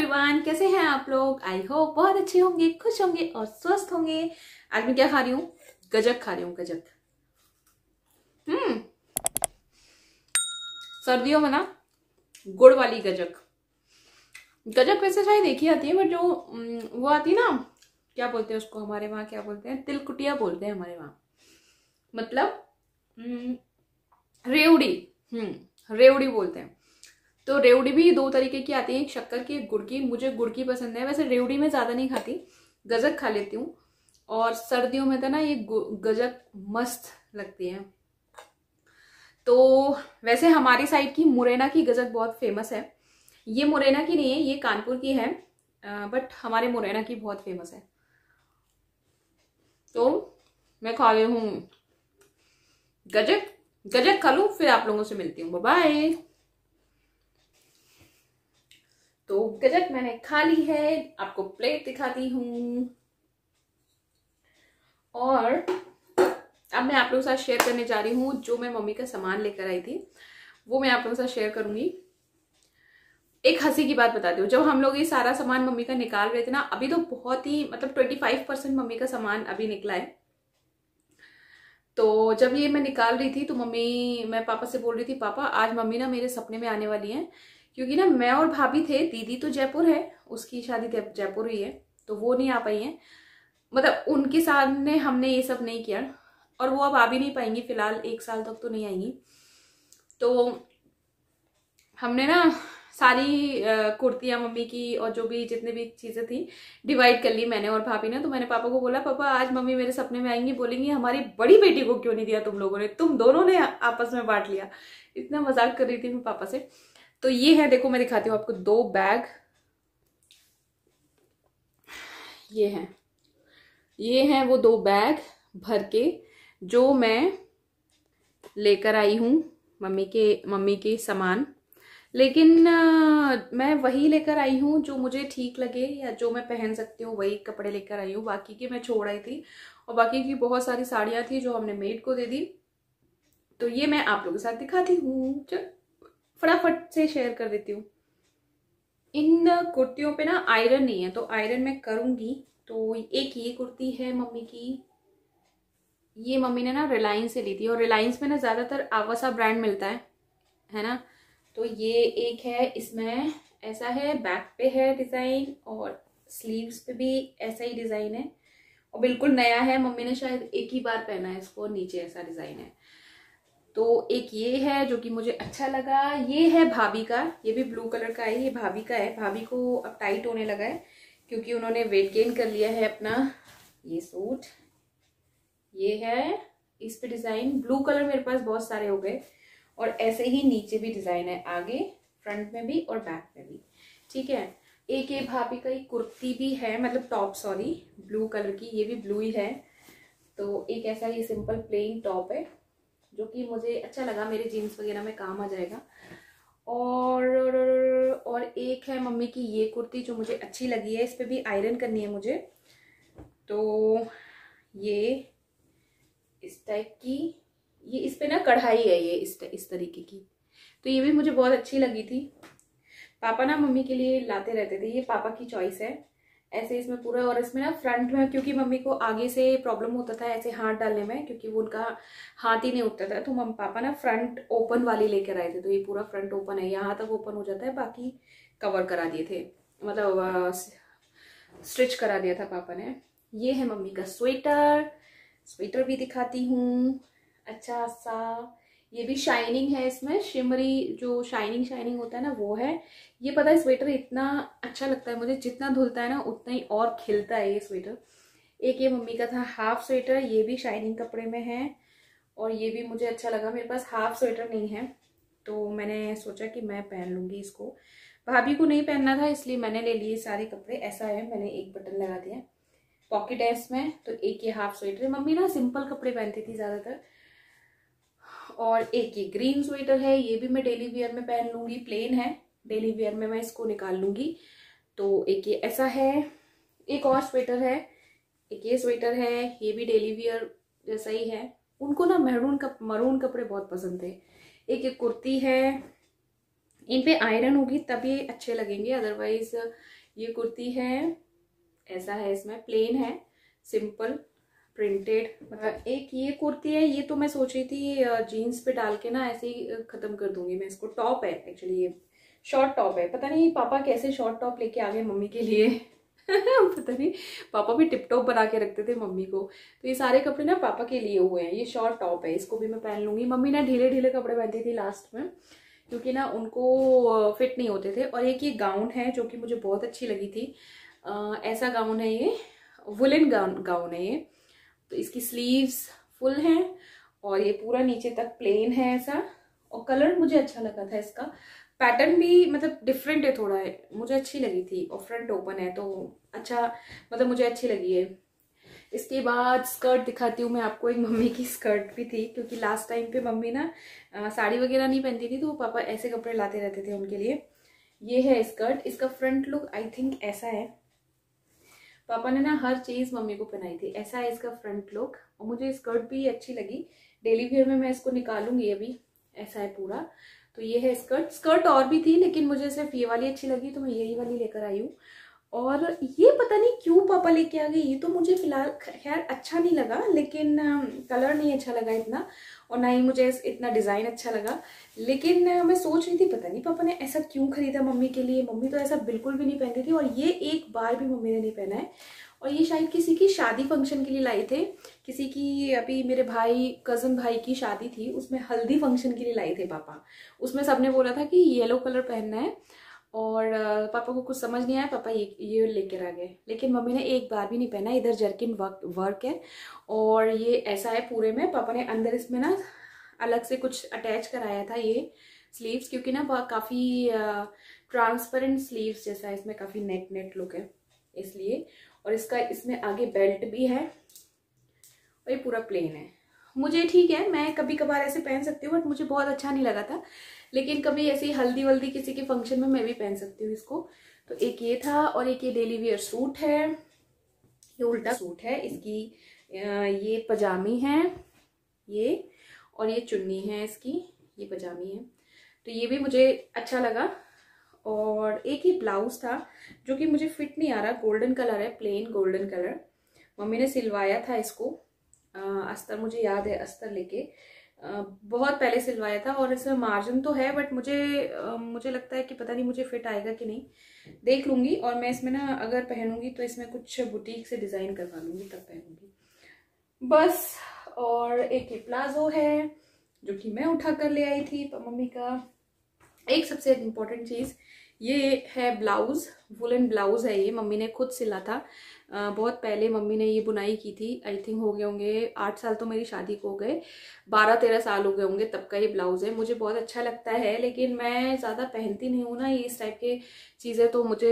Everyone, कैसे हैं आप लोग। आई होप बहुत अच्छे होंगे, खुश होंगे और स्वस्थ होंगे। आज मैं क्या खा रही हूँ? गजक खा रही हूँ, गजक। सर्दियों में ना गुड़ वाली गजक। गजक वैसे शायद एक ही आती है, बट जो वो आती है ना, क्या बोलते हैं उसको हमारे वहाँ, क्या बोलते हैं, तिलकुटिया बोलते हैं हमारे वहाँ, मतलब रेवड़ी। रेवड़ी बोलते हैं। तो रेवड़ी भी दो तरीके की आती है, एक शक्कर की एक गुड़ की। मुझे गुड़ की पसंद है, वैसे रेवड़ी में ज़्यादा नहीं खाती, गजक खा लेती हूँ। और सर्दियों में तो ना ये गजक मस्त लगती है। तो वैसे हमारी साइड की मुरैना की गजक बहुत फेमस है। ये मुरैना की नहीं है, ये कानपुर की है, बट हमारे मुरैना की बहुत फेमस है। तो मैं खा रही हूँ गजक। गजक खा लूँ, फिर आप लोगों से मिलती हूँ। बाय। तो गजक मैंने खा ली है, आपको प्लेट दिखाती हूँ। और अब मैं आप लोगों के साथ शेयर करने जा रही हूँ जो मैं मम्मी का सामान लेकर आई थी, वो मैं आप लोगों के साथ शेयर करूंगी। एक हंसी की बात बताती हूँ, जब हम लोग ये सारा सामान मम्मी का निकाल रहे थे ना, अभी तो बहुत ही मतलब 25% मम्मी का सामान अभी निकला है। तो जब ये मैं निकाल रही थी तो मैं पापा से बोल रही थी, पापा आज मम्मी ना मेरे सपने में आने वाली हैं। क्योंकि ना मैं और भाभी थे, दीदी तो जयपुर है, उसकी शादी जयपुर हुई है, तो वो नहीं आ पाई है। मतलब उनके सामने हमने ये सब नहीं किया, और वो अब आ भी नहीं पाएंगी, फिलहाल 1 साल तक तो नहीं आएंगी। तो हमने ना सारी कुर्तियां मम्मी की और जो भी जितने भी चीजें थी डिवाइड कर ली मैंने और भाभी ने। तो मैंने पापा को बोला, पापा आज मम्मी मेरे सपने में आएंगी, बोलेंगी हमारी बड़ी बेटी को क्यों नहीं दिया तुम लोगों ने, तुम दोनों ने आपस में बांट लिया। इतना मजाक कर रही थी मैं पापा से। तो ये है, देखो मैं दिखाती हूँ आपको 2 बैग। ये हैं वो 2 बैग भर के जो मैं लेकर आई हूँ मम्मी के सामान। लेकिन मैं वही लेकर आई हूँ जो मुझे ठीक लगे या जो मैं पहन सकती हूँ, वही कपड़े लेकर आई हूँ। बाकी की मैं छोड़ आई थी, और बाकी की बहुत सारी साड़ियाँ थी जो हमने मेड को दे दी। तो ये मैं आप लोगों के साथ दिखाती हूँ, फटाफट से शेयर कर देती हूँ। इन कुर्तियों पे ना आयरन नहीं है, तो आयरन मैं करूंगी। तो एक ये कुर्ती है मम्मी की, ये मम्मी ने ना रिलायंस से ली थी, और रिलायंस में ना ज्यादातर आवासा ब्रांड मिलता है ना। तो ये एक है, इसमें ऐसा है, बैक पे है डिजाइन और स्लीव्स पे भी ऐसा ही डिजाइन है, और बिल्कुल नया है, मम्मी ने शायद एक ही बार पहना है इसको, नीचे ऐसा डिजाइन है। तो एक ये है जो कि मुझे अच्छा लगा। ये है भाभी का, ये भी ब्लू कलर का है, ये भाभी का है। भाभी को अब टाइट होने लगा है क्योंकि उन्होंने वेट गेन कर लिया है अपना। ये सूट ये है, इस पे डिजाइन ब्लू कलर मेरे पास बहुत सारे हो गए, और ऐसे ही नीचे भी डिजाइन है, आगे फ्रंट में भी और बैक में भी। ठीक है। एक ये भाभी का एक कुर्ती भी है, मतलब टॉप, सॉरी, ब्लू कलर की, ये भी ब्लू ही है। तो एक ऐसा ही सिंपल प्लेन टॉप है जो कि मुझे अच्छा लगा, मेरे जीन्स वगैरह में काम आ जाएगा। और एक है मम्मी की ये कुर्ती जो मुझे अच्छी लगी है, इस पे भी आयरन करनी है मुझे। तो ये इस टाइप की, ये इस पे ना कढ़ाई है, ये इस तरीके की। तो ये भी मुझे बहुत अच्छी लगी थी। पापा ना मम्मी के लिए लाते रहते थे, ये पापा की चॉइस है। ऐसे इसमें पूरा, और इसमें ना फ्रंट में, क्योंकि मम्मी को आगे से प्रॉब्लम होता था ऐसे हाथ डालने में, क्योंकि वो उनका हाथ ही नहीं उठता था, तो पापा ना फ्रंट ओपन वाली लेकर आए थे। तो ये पूरा फ्रंट ओपन है, यहाँ तक ओपन हो जाता है, बाकी कवर करा दिए थे, मतलब स्टिच करा दिया था पापा ने। ये है मम्मी का स्वेटर भी दिखाती हूँ, अच्छा सा। ये भी शाइनिंग है, इसमें शिमरी जो शाइनिंग होता है ना, वो है। ये पता है स्वेटर इतना अच्छा लगता है मुझे, जितना धुलता है ना उतना ही और खिलता है ये स्वेटर। एक ये मम्मी का था हाफ स्वेटर, ये भी शाइनिंग कपड़े में है, और ये भी मुझे अच्छा लगा। मेरे पास हाफ स्वेटर नहीं है, तो मैंने सोचा कि मैं पहन लूंगी इसको। भाभी को नहीं पहनना था, इसलिए मैंने ले लिए सारे कपड़े। ऐसा है, मैंने एक बटन लगा दिया, पॉकेट है इसमें। तो एक ये हाफ स्वेटर, मम्मी ना सिंपल कपड़े पहनती थी ज्यादातर। और एक ये ग्रीन स्वेटर है, ये भी मैं डेली वेयर में पहन लूंगी, प्लेन है, डेली वेयर में मैं इसको निकाल लूंगी। तो एक ये ऐसा है, एक और स्वेटर है, एक ये स्वेटर है, ये भी डेली वेयर जैसा ही है। उनको ना मरून कपड़े बहुत पसंद थे। एक ये कुर्ती है, इन पे आयरन होगी तब ये अच्छे लगेंगे, अदरवाइज ये कुर्ती है ऐसा है, इसमें प्लेन है, सिंपल प्रिंटेड। मतलब एक ये कुर्ती है, ये तो मैं सोच रही थी जीन्स पे डाल के ना ऐसे ही खत्म कर दूंगी मैं इसको। टॉप है एक्चुअली, ये शॉर्ट टॉप है। पता नहीं पापा कैसे शॉर्ट टॉप लेके आ गए मम्मी के लिए पता नहीं, पापा भी टिप टॉप बना के रखते थे मम्मी को, तो ये सारे कपड़े ना पापा के लिए हुए हैं। ये शॉर्ट टॉप है, इसको भी मैं पहन लूंगी। मम्मी ना ढीले ढीले कपड़े पहनती थी लास्ट में, क्योंकि ना उनको फिट नहीं होते थे। और एक ये गाउन है जो कि मुझे बहुत अच्छी लगी थी, ऐसा गाउन है ये, वुलन गाउन है ये। तो इसकी स्लीव्स फुल हैं और ये पूरा नीचे तक प्लेन है ऐसा। और कलर मुझे अच्छा लगा था इसका, पैटर्न भी मतलब डिफरेंट है थोड़ा है, मुझे अच्छी लगी थी। और फ्रंट ओपन है तो अच्छा, मतलब मुझे अच्छी लगी है। इसके बाद स्कर्ट दिखाती हूँ मैं आपको। एक मम्मी की स्कर्ट भी थी, क्योंकि लास्ट टाइम पे मम्मी ना साड़ी वगैरह नहीं पहनती थी, तो पापा ऐसे कपड़े लाते रहते थे उनके लिए। ये है स्कर्ट, इसका फ्रंट लुक आई थिंक ऐसा है। पापा ने ना हर चीज मम्मी को पहनाई थी। ऐसा है इसका फ्रंट लुक, और मुझे स्कर्ट भी अच्छी लगी। डेली वेयर में मैं इसको निकालूंगी अभी। ऐसा है पूरा। तो ये है स्कर्ट। स्कर्ट और भी थी लेकिन मुझे सिर्फ ये वाली अच्छी लगी, तो मैं यही वाली लेकर आई हूँ। और ये पता नहीं क्यों पापा लेके आ गए, ये तो मुझे फिलहाल खैर अच्छा नहीं लगा, लेकिन कलर नहीं अच्छा लगा इतना, और ना ही मुझे इतना डिज़ाइन अच्छा लगा। लेकिन मैं सोच रही थी पता नहीं पापा ने ऐसा क्यों खरीदा मम्मी के लिए। मम्मी तो ऐसा बिल्कुल भी नहीं पहनती थी, और ये एक बार भी मम्मी ने नहीं पहना है। और ये शायद किसी की शादी फंक्शन के लिए लाए थे, किसी की, अभी मेरे भाई कज़न भाई की शादी थी, उसमें हल्दी फंक्शन के लिए लाए थे पापा। उसमें सबने बोला था कि येलो कलर पहनना है, और पापा को कुछ समझ नहीं आया, पापा ये लेकर आ गए। लेकिन मम्मी ने एक बार भी नहीं पहना। इधर जर्किन वर्क है, और ये ऐसा है पूरे में। पापा ने अंदर इसमें ना अलग से कुछ अटैच कराया था ये स्लीव्स, क्योंकि ना काफ़ी ट्रांसपेरेंट स्लीव्स जैसा है, इसमें काफ़ी नेट लुक है इसलिए। और इसका इसमें आगे बेल्ट भी है, और ये पूरा प्लेन है। मुझे ठीक है, मैं कभी कभार ऐसे पहन सकती हूँ, बट मुझे बहुत अच्छा नहीं लगा था। लेकिन कभी ऐसी हल्दी वल्दी किसी के फंक्शन में मैं भी पहन सकती हूँ इसको। तो एक ये था, और एक ये डेली वेयर सूट है। ये उल्टा सूट है इसकी, ये पजामी है ये, और ये चुन्नी है इसकी, ये पजामी है। तो ये भी मुझे अच्छा लगा। और एक ही ब्लाउज था जो कि मुझे फिट नहीं आ रहा, गोल्डन कलर है, प्लेन गोल्डन कलर। मम्मी ने सिलवाया था इसको, अस्तर मुझे याद है, अस्तर लेके बहुत पहले सिलवाया था। और इसमें मार्जिन तो है, बट मुझे लगता है कि पता नहीं मुझे फिट आएगा कि नहीं, देख लूंगी। और मैं इसमें ना अगर पहनूंगी तो इसमें कुछ बुटीक से डिजाइन करवा लूंगी, तब पहनूंगी बस। और एक ये प्लाजो है जो कि मैं उठा कर ले आई थी मम्मी का। एक सबसे इम्पोर्टेंट चीज ये है ब्लाउज, वुलन ब्लाउज है ये, मम्मी ने खुद सिला था। बहुत पहले मम्मी ने ये बुनाई की थी, आई थिंक हो गए होंगे 8 साल तो मेरी शादी को हो गए, 12-13 साल हो गए होंगे तब का ये ब्लाउज है। मुझे बहुत अच्छा लगता है, लेकिन मैं ज़्यादा पहनती नहीं हूँ ना ये इस टाइप के चीज़ें, तो मुझे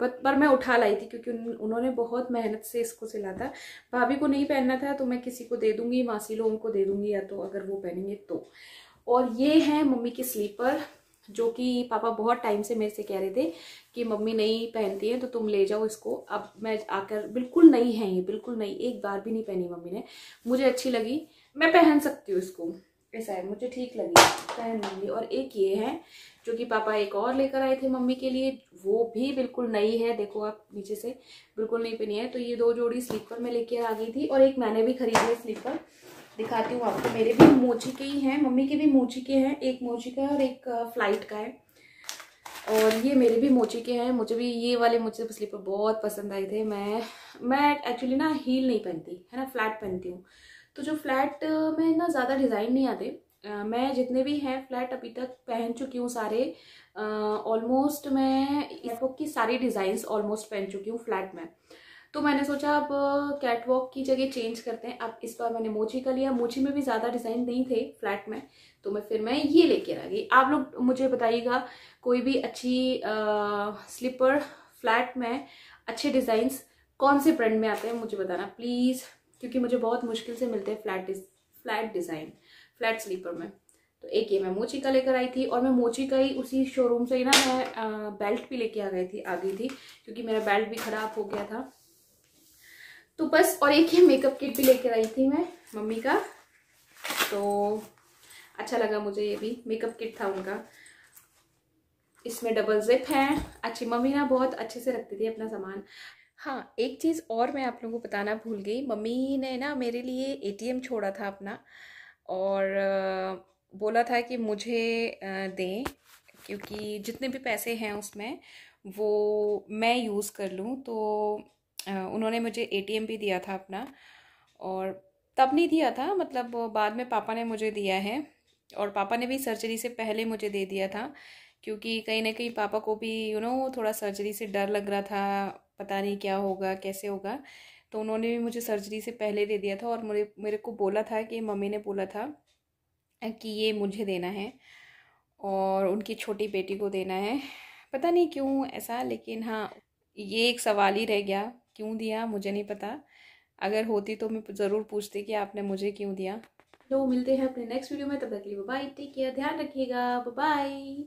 पर मैं उठा लाई थी, क्योंकि उन्होंने बहुत मेहनत से इसको सिला था। भाभी को नहीं पहनना था तो मैं किसी को दे दूँगी, मासी लोगों को दे दूँगी, या तो अगर वो पहनेंगे तो। और ये है मम्मी के स्लीपर, जो कि पापा बहुत टाइम से मेरे से कह रहे थे कि मम्मी नहीं पहनती है तो तुम ले जाओ इसको। अब मैं आकर, बिल्कुल नई है ये, बिल्कुल नई, एक बार भी नहीं पहनी मम्मी ने। मुझे अच्छी लगी, मैं पहन सकती हूँ इसको, ऐसा है, मुझे ठीक लगी, पहन लूंगी। और एक ये है जो कि पापा एक और लेकर आए थे मम्मी के लिए, वो भी बिल्कुल नई है, देखो आप नीचे से बिल्कुल नहीं पहनी है। तो ये 2 जोड़ी स्लीपर में लेके आ गई थी, और एक मैंने भी खरीदी है स्लीपर, दिखाती हूँ आपको। मेरे भी मोची के ही हैं, मम्मी के भी मोची के हैं, एक मोची का है और एक फ्लाइट का है। और ये मेरे भी मोची के हैं। मुझे भी ये वाले मुझे स्लीपर बहुत पसंद आए थे। मैं एक्चुअली ना हील नहीं पहनती है ना, फ्लैट पहनती हूँ। तो जो फ्लैट में ना ज़्यादा डिज़ाइन नहीं आते। मैं जितने भी हैं फ्लैट अभी तक पहन चुकी हूँ सारे, ऑलमोस्ट मैं कैटवॉक की सारी डिज़ाइंस ऑलमोस्ट पहन चुकी हूँ फ्लैट में। तो मैंने सोचा अब कैटवॉक की जगह चेंज करते हैं। अब इस बार मैंने मोची का लिया, मोची में भी ज़्यादा डिज़ाइन नहीं थे फ्लैट में, तो मैं ये लेके आ गई। आप लोग मुझे बताइएगा कोई भी अच्छी स्लीपर फ्लैट में अच्छे डिज़ाइंस कौन से ब्रांड में आते हैं मुझे बताना प्लीज़, क्योंकि मुझे बहुत मुश्किल से मिलते हैं फ्लैट डिज़ाइन फ्लैट स्लीपर में। तो एक ये मैं मोची का लेकर आई थी, और मैं मोची का ही उसी शोरूम से ही ना मैं बेल्ट भी लेके आ गई थी, क्योंकि मेरा बेल्ट भी ख़राब हो गया था। तो बस, और एक ये मेकअप किट भी लेकर आई थी मैं मम्मी का, तो अच्छा लगा मुझे, ये भी मेकअप किट था उनका। इसमें डबल जिप है। अच्छी, मम्मी ना बहुत अच्छे से रखती थी अपना सामान। हाँ, एक चीज़ और मैं आप लोगों को बताना भूल गई। मम्मी ने ना मेरे लिए एटीएम छोड़ा था अपना, और बोला था कि मुझे दें, क्योंकि जितने भी पैसे हैं उसमें वो मैं यूज़ कर लूँ। तो उन्होंने मुझे एटीएम भी दिया था अपना, और तब नहीं दिया था, मतलब बाद में पापा ने मुझे दिया है। और पापा ने भी सर्जरी से पहले मुझे दे दिया था, क्योंकि कहीं ना कहीं पापा को भी थोड़ा सर्जरी से डर लग रहा था, पता नहीं क्या होगा कैसे होगा। तो उन्होंने भी मुझे सर्जरी से पहले दे दिया था, और मेरे मेरे को बोला था कि मम्मी ने बोला था कि ये मुझे देना है और उनकी छोटी बेटी को देना है। पता नहीं क्यों ऐसा, लेकिन हाँ, ये एक सवाल ही रह गया, क्यों दिया मुझे नहीं पता। अगर होती तो मैं ज़रूर पूछती कि आपने मुझे क्यों दिया। तो मिलते हैं अपने नेक्स्ट वीडियो में, तब तक के लिए बाय, टेक केयर, ध्यान रखिएगा, बाय।